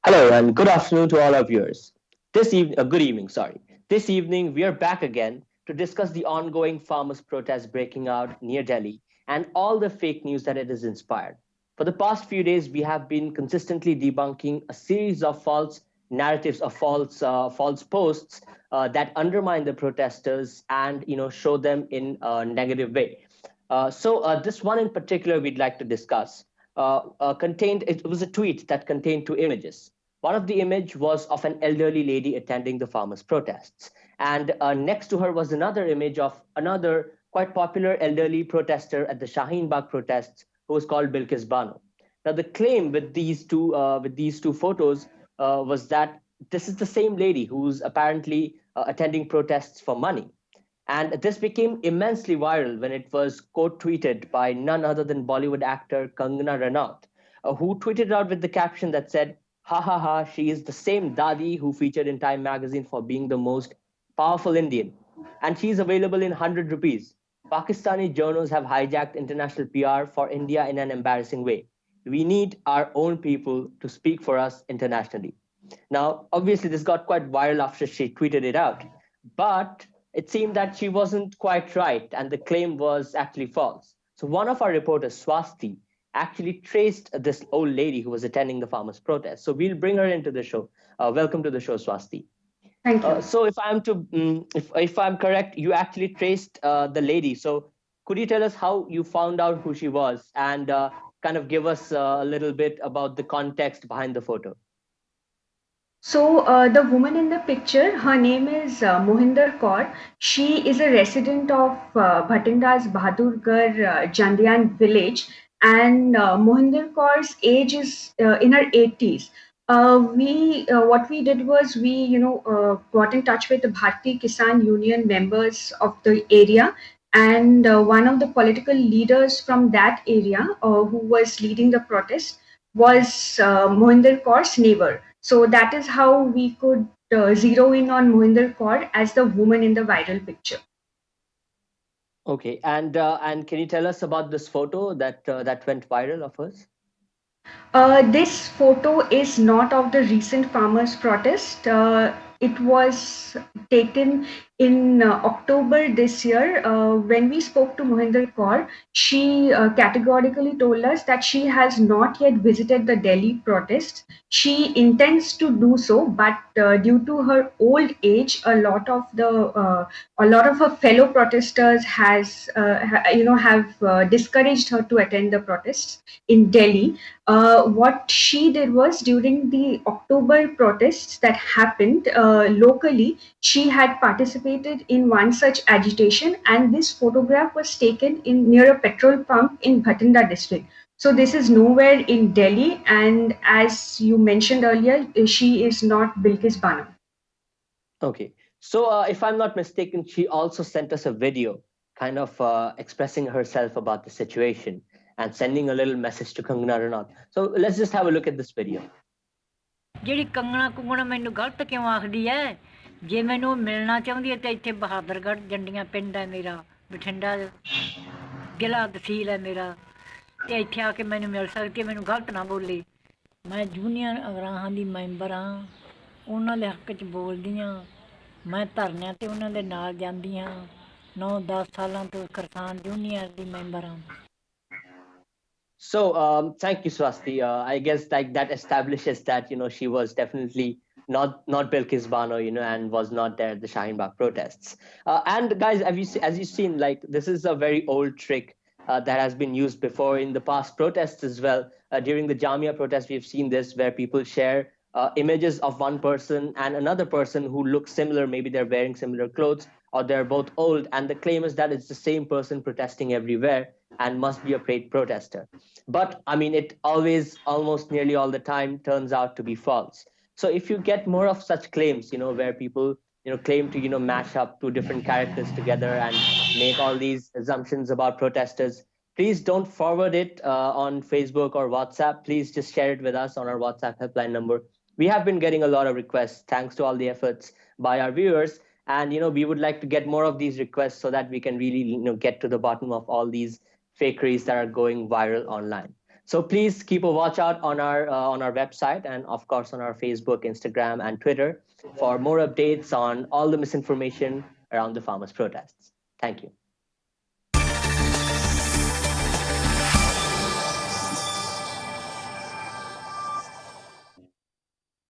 Hello and good afternoon to all our viewers. Good evening, sorry. This evening, we are back again to discuss the ongoing farmers' protests breaking out near Delhi and all the fake news that it has inspired. For the past few days, we have been consistently debunking a series of false narratives of false posts that undermine the protesters and show them in a negative way. This one in particular we'd like to discuss contained it was a tweet that contained two images. One of the image was of an elderly lady attending the farmers' protests, and next to her was another image of another quite popular elderly protester at the Shaheen Bagh protests, who was called Bilkis Bano. Now, the claim with these two photos was that this is the same lady who's apparently attending protests for money. And this became immensely viral when it was quote tweeted by none other than Bollywood actor Kangana Ranaut, who tweeted out with the caption that said, "Ha ha ha, she is the same Dadi who featured in Time magazine for being the most powerful Indian. And she's available in 100 rupees. Pakistani journals have hijacked international PR for India in an embarrassing way. We need our own people to speak for us internationally." Now, obviously, this got quite viral after she tweeted it out. But it seemed that she wasn't quite right, and the claim was actually false. So one of our reporters, Swasti, actually traced this old lady who was attending the farmers' protest. So we'll bring her into the show. Welcome to the show, Swasti. Thank you. So if I'm correct, you actually traced the lady. So could you tell us how you found out who she was and kind of give us a little bit about the context behind the photo? So, the woman in the picture, her name is Mohinder Kaur. She is a resident of Bhatinda's Bahadurgarh Jandian village, and Mohinder Kaur's age is in her 80s. We What we did was we got in touch with the Bharati Kisan Union members of the area, and one of the political leaders from that area who was leading the protest was Mohinder Kaur's neighbor. So that is how we could zero in on Mohinder Kaur as the woman in the viral picture. Okay, and can you tell us about this photo that went viral of hers? This photo is not of the recent farmers' protest. It was taken in October this year. When we spoke to Mohinder Kaur, she categorically told us that she has not yet visited the Delhi protests. She intends to do so, but due to her old age, a lot of her fellow protesters have discouraged her to attend the protests in Delhi. What she did was during the October protests that happened locally, she had participated in one such agitation, and this photograph was taken in near a petrol pump in Bhatinda district. So this is nowhere in Delhi, and as you mentioned earlier, she is not Bilkis Bano. Okay. So, if I'm not mistaken, she also sent us a video kind of expressing herself about the situation and sending a little message to Kangana Ranaut. So, let's just have a look at this video. ਜਿਹੜੀ ਕੰਗਣਾ ਕੁੰਗਣਾ ਮੈਨੂੰ ਗਲਤ ਕਿਉਂ ਆਖਦੀ ਐ ਜੇ ਮੈਨੂੰ ਮਿਲਣਾ ਚਾਹੁੰਦੀ ਐ ਤਾਂ ਇੱਥੇ ਬਹਾਦਰਗੜ੍ਹ ਜੰਡੀਆਂ ਪਿੰਡ ਹੈ ਮੇਰਾ ਬਠਿੰਡਾ ਜ਼ਿਲ੍ਹਾ ਤਹਿਸੀਲ ਹੈ ਮੇਰਾ ਤੇ ਇੱਥੇ ਆ ਕੇ ਮੈਨੂੰ ਮਿਲ ਸਕਦੀ ਹੈ ਮੈਨੂੰ ਗਲਤ ਨਾ ਬੋਲੇ ਮੈਂ ਜੂਨੀਅਰ ਅਗਰਾਹਾਂ ਦੀ ਮੈਂਬਰ ਹਾਂ ਉਹਨਾਂ ਦੇ ਹੱਕ 'ਚ ਬੋਲਦੀ ਹਾਂ ਮੈਂ ਧਰਨਿਆਂ 'ਤੇ ਉਹਨਾਂ ਦੇ ਨਾਲ ਜਾਂਦੀ ਹਾਂ 9-10 ਸਾਲਾਂ ਤੋਂ ਕਿਸਾਨ ਜੂਨੀਅਰ ਦੀ ਮੈਂਬਰ ਹਾਂ So, thank you, Swasti. I guess like that establishes that she was definitely not Bilkis Bano, and was not there at the Shaheen Bagh protests. And guys, as you've seen, like this is a very old trick that has been used before in the past protests as well. During the Jamia protest, we've seen this where people share images of one person and another person who looks similar. Maybe they're wearing similar clothes or they're both old, and the claim is that it's the same person protesting everywhere and must be a paid protester. But I mean, it always, almost nearly all the time, turns out to be false. So if you get more of such claims, where people, claim to, mash up two different characters together and make all these assumptions about protesters, please don't forward it on Facebook or WhatsApp. Please just share it with us on our WhatsApp helpline number. We have been getting a lot of requests thanks to all the efforts by our viewers. And, we would like to get more of these requests so that we can really, get to the bottom of all these fakeries that are going viral online. So please keep a watch out on our website and of course on our Facebook, Instagram, and Twitter for more updates on all the misinformation around the farmers' protests. Thank you.